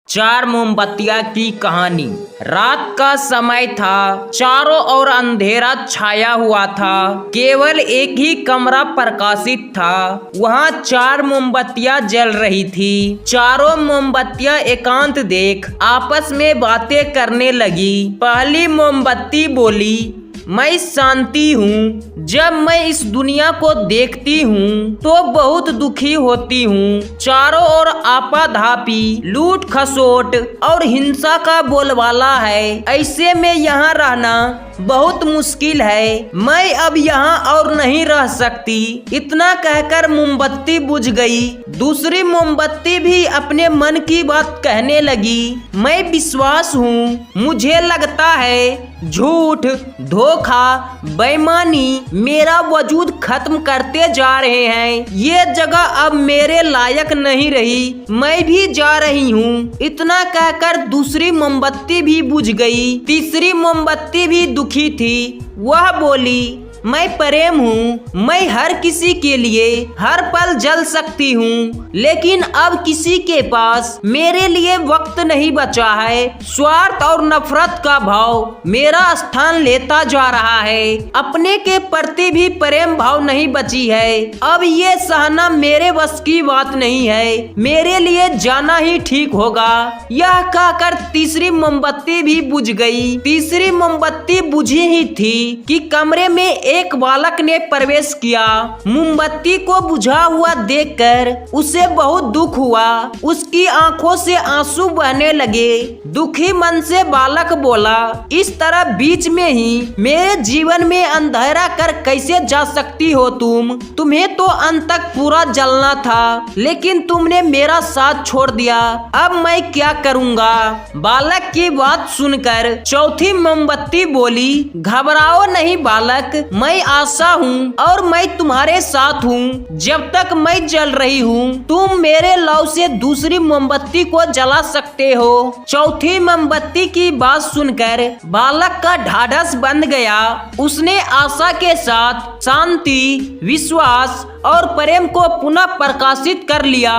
चार मोमबत्तियां की कहानी। रात का समय था। चारों ओर अंधेरा छाया हुआ था। केवल एक ही कमरा प्रकाशित था। वहाँ चार मोमबत्तियां जल रही थी। चारों मोमबत्तियां एकांत देख आपस में बातें करने लगी। पहली मोमबत्ती बोली, मैं शांति हूँ। जब मैं इस दुनिया को देखती हूँ तो बहुत दुखी होती हूँ। चारों ओर आपाधापी, लूट खसोट और हिंसा का बोलबाला है। ऐसे में यहाँ रहना बहुत मुश्किल है। मैं अब यहाँ और नहीं रह सकती। इतना कहकर मोमबत्ती बुझ गई। दूसरी मोमबत्ती भी अपने मन की बात कहने लगी। मैं विश्वास हूँ। मुझे लगता है झूठ, धोखा, बेईमानी मेरा वजूद खत्म करते जा रहे हैं। ये जगह अब मेरे लायक नहीं रही। मैं भी जा रही हूँ। इतना कहकर दूसरी मोमबत्ती भी बुझ गई। तीसरी मोमबत्ती भी दुखी थी। वह बोली, मैं प्रेम हूँ। मैं हर किसी के लिए हर पल जल सकती हूँ, लेकिन अब किसी के पास मेरे लिए वक्त नहीं बचा है। स्वार्थ और नफरत का भाव मेरा स्थान लेता जा रहा है। अपने के प्रति भी प्रेम भाव नहीं बची है। अब ये सहना मेरे बस की बात नहीं है। मेरे लिए जाना ही ठीक होगा। यह कहकर तीसरी मोमबत्ती भी बुझ गई। तीसरी मोमबत्ती बुझी ही थी कि कमरे में एक बालक ने प्रवेश किया। मोमबत्ती को बुझा हुआ देखकर उसे बहुत दुख हुआ। उसकी आंखों से आंसू बहने लगे। दुखी मन से बालक बोला, इस तरह बीच में ही मेरे जीवन में अंधेरा कर कैसे जा सकती हो तुम? तुम्हें तो अंत तक पूरा जलना था, लेकिन तुमने मेरा साथ छोड़ दिया। अब मैं क्या करूँगा? बालक की बात सुनकर चौथी मोमबत्ती बोली, घबराओ नहीं बालक, मैं आशा हूँ और मैं तुम्हारे साथ हूँ। जब तक मैं जल रही हूँ तुम मेरे लौ से दूसरी मोमबत्ती को जला सकते हो। चौथी मोमबत्ती की बात सुनकर बालक का ढाढ़स बंध गया। उसने आशा के साथ शांति, विश्वास और प्रेम को पुनः प्रकाशित कर लिया।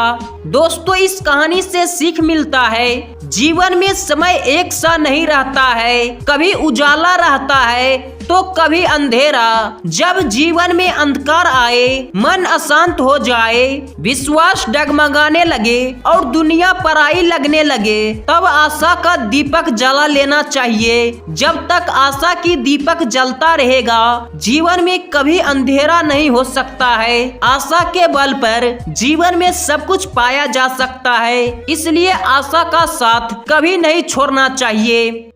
दोस्तों, इस कहानी से सीख मिलता है, जीवन में समय एक सा नहीं रहता है। कभी उजाला रहता है तो कभी अंधेरा। जब जीवन में अंधकार आए, मन अशांत हो जाए, विश्वास डगमगाने लगे और दुनिया पराई लगने लगे, तब आशा का दीपक जला लेना चाहिए। जब तक आशा की दीपक जलता रहेगा, जीवन में कभी अंधेरा नहीं हो सकता है। आशा के बल पर जीवन में सब कुछ पाया जा सकता है। इसलिए आशा का साथ कभी नहीं छोड़ना चाहिए।